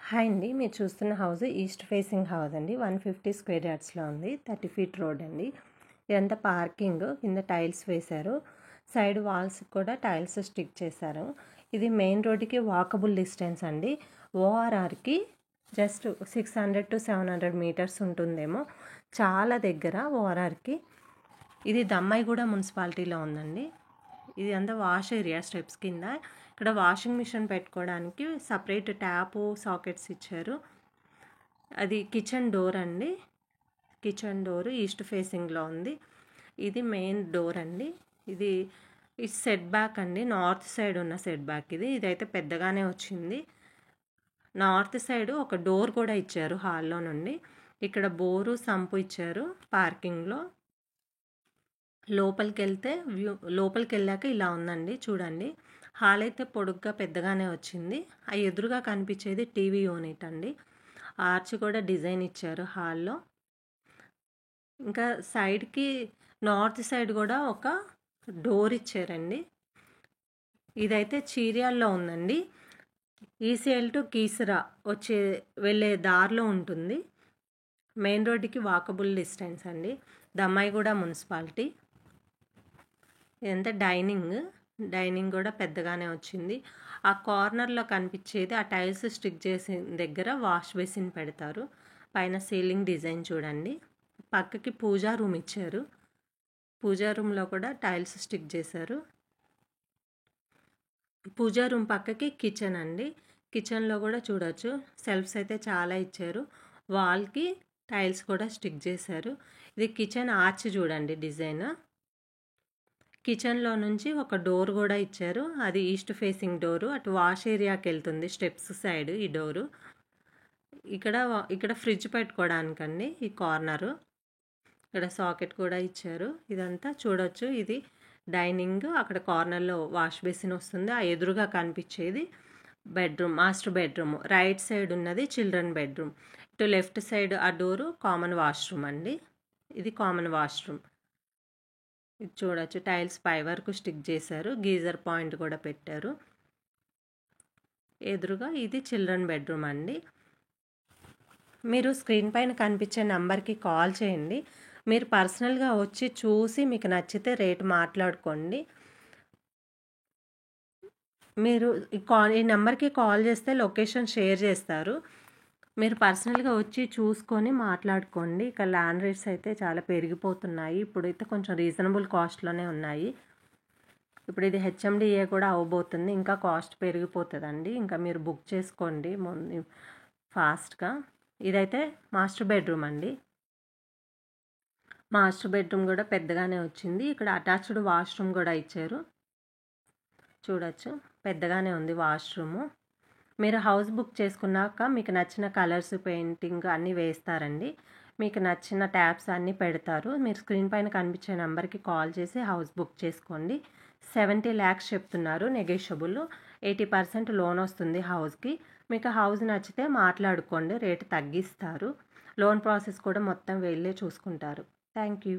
Hi అండి. మీరు చూస్తున్న హౌస్ ఈస్ట్ ఫేసింగ్ హౌస్ అండి. 150 స్క్వేర్ యార్డ్స్లో ఉంది. 30 ఫీట్ రోడ్ అండి. ఇదంతా పార్కింగ్. కింద టైల్స్ వేశారు. సైడ్ వాల్స్ కూడా టైల్స్ స్టిక్ చేశారు. ఇది మెయిన్ రోడ్డుకి వాకబుల్ డిస్టెన్స్ అండి. ఓఆర్ఆర్కి జస్ట్ 600 to 700 మీటర్స్ ఉంటుందేమో. చాలా దగ్గర ఓఆర్ఆర్కి. ఇది దమ్మాయిగూడ మున్సిపాలిటీలో ఉందండి. ఇది అంతా వాష్ ఏరియా స్టెప్స్ కింద. ఇక్కడ వాషింగ్ మిషన్ పెట్టుకోవడానికి సపరేట్ ట్యాపు సాకెట్స్ ఇచ్చారు. అది కిచెన్ డోర్ అండి. కిచెన్ డోర్ ఈస్ట్ ఫేసింగ్లో ఉంది. ఇది మెయిన్ డోర్ అండి. ఇది సెట్ బ్యాక్ అండి. నార్త్ సైడ్ ఉన్న సెట్ బ్యాక్ ఇది. ఇదైతే పెద్దగానే వచ్చింది. నార్త్ సైడ్ ఒక డోర్ కూడా ఇచ్చారు హాల్లో నుండి. ఇక్కడ బోరు సంపు ఇచ్చారు పార్కింగ్లో. లోపలికి వెళ్ళాక ఇలా ఉందండి, చూడండి. హాల్ అయితే పొడుగ్గా పెద్దగానే వచ్చింది. ఆ ఎదురుగా కనిపించేది టీవీ యూనిట్ అండి. ఆర్చ్ కూడా డిజైన్ ఇచ్చారు హాల్లో. ఇంకా సైడ్కి నార్త్ సైడ్ కూడా ఒక డోర్ ఇచ్చారండి. ఇదైతే చీర్యాల్లో ఉందండి. ఈసీఎల్ టు కీసరా వెళ్ళే దారిలో ఉంటుంది. మెయిన్ రోడ్డుకి వాకబుల్ డిస్టెన్స్ అండి. దమ్మాయిగూడ మున్సిపాలిటీ. ఇదంతా డైనింగ్ కూడా పెద్దగానే వచ్చింది. ఆ కార్నర్లో కనిపించేది ఆ టైల్స్ స్టిక్ చేసిన దగ్గర వాష్ బేసిన్ పెడతారు. పైన సీలింగ్ డిజైన్ చూడండి. పక్కకి పూజా రూమ్ ఇచ్చారు. పూజా రూమ్లో కూడా టైల్స్ స్టిక్ చేశారు. పూజా రూమ్ పక్కకి కిచెన్ అండి. కిచెన్లో కూడా చూడొచ్చు, సెల్ఫ్స్ అయితే చాలా ఇచ్చారు. వాల్కి టైల్స్ కూడా స్టిక్ చేశారు. ఇది కిచెన్ ఆర్చ్ చూడండి డిజైన్. కిచెన్లో నుంచి ఒక డోర్ కూడా ఇచ్చారు. అది ఈస్ట్ ఫేసింగ్ డోరు. అటు వాష్ ఏరియాకి వెళ్తుంది స్టెప్స్ సైడ్ ఈ డోరు. ఇక్కడ ఫ్రిడ్జ్ పెట్టుకోవడానికండి ఈ కార్నరు. ఇక్కడ సాకెట్ కూడా ఇచ్చారు. ఇదంతా చూడొచ్చు. ఇది డైనింగ్. అక్కడ కార్నర్లో వాష్ బేసిన్ వస్తుంది. ఆ ఎదురుగా కనిపించేది bedroom, master bedroom. Right side ఉన్నది చిల్డ్రన్ బెడ్రూమ్. ఇటు లెఫ్ట్ సైడ్ ఆ డోరు కామన్ వాష్రూమ్ అండి. ఇది కామన్ వాష్రూమ్. ఇది చూడొచ్చు, టైల్స్ పై వరకు స్టిక్ చేశారు. గీజర్ పాయింట్ కూడా పెట్టారు. ఎదురుగా ఇది చిల్డ్రన్ బెడ్రూమ్ అండి. మీరు స్క్రీన్ పైన కనిపించే నెంబర్కి కాల్ చేయండి. మీరు పర్సనల్గా వచ్చి చూసి మీకు నచ్చితే రేటు మాట్లాడుకోండి. మీరు ఈ నెంబర్కి కాల్ చేస్తే లొకేషన్ షేర్ చేస్తారు. మీరు పర్సనల్గా వచ్చి చూసుకొని మాట్లాడుకోండి. ఇక ల్యాండ్ రేట్స్ అయితే చాలా పెరిగిపోతున్నాయి. ఇప్పుడైతే కొంచెం రీజనబుల్ కాస్ట్లోనే ఉన్నాయి. ఇప్పుడు ఇది హెచ్ఎండిఏ కూడా అవ్వబోతుంది. ఇంకా కాస్ట్ పెరిగిపోతుందండి. ఇంకా మీరు బుక్ చేసుకోండి ఫాస్ట్గా. ఇదైతే మాస్టర్ బెడ్రూమ్ అండి. మాస్టర్ బెడ్రూమ్ కూడా పెద్దగానే వచ్చింది. ఇక్కడ అటాచ్డ్ వాష్రూమ్ కూడా ఇచ్చారు. చూడొచ్చు, పెద్దగానే ఉంది వాష్రూము. మీరు హౌస్ బుక్ చేసుకున్నాక మీకు నచ్చిన కలర్స్, పెయింటింగ్ అన్నీ వేస్తారండి. మీకు నచ్చిన ట్యాబ్స్ అన్నీ పెడతారు. మీరు స్క్రీన్ పైన కనిపించే నెంబర్కి కాల్ చేసి హౌస్ బుక్ చేసుకోండి. 70 lakhs చెప్తున్నారు, నెగోషియబుల్. 80% లోన్ వస్తుంది హౌస్కి. మీకు హౌస్ నచ్చితే మాట్లాడుకోండి, రేటు తగ్గిస్తారు. లోన్ ప్రాసెస్ కూడా మొత్తం వెళ్ళే చూసుకుంటారు. Thank you.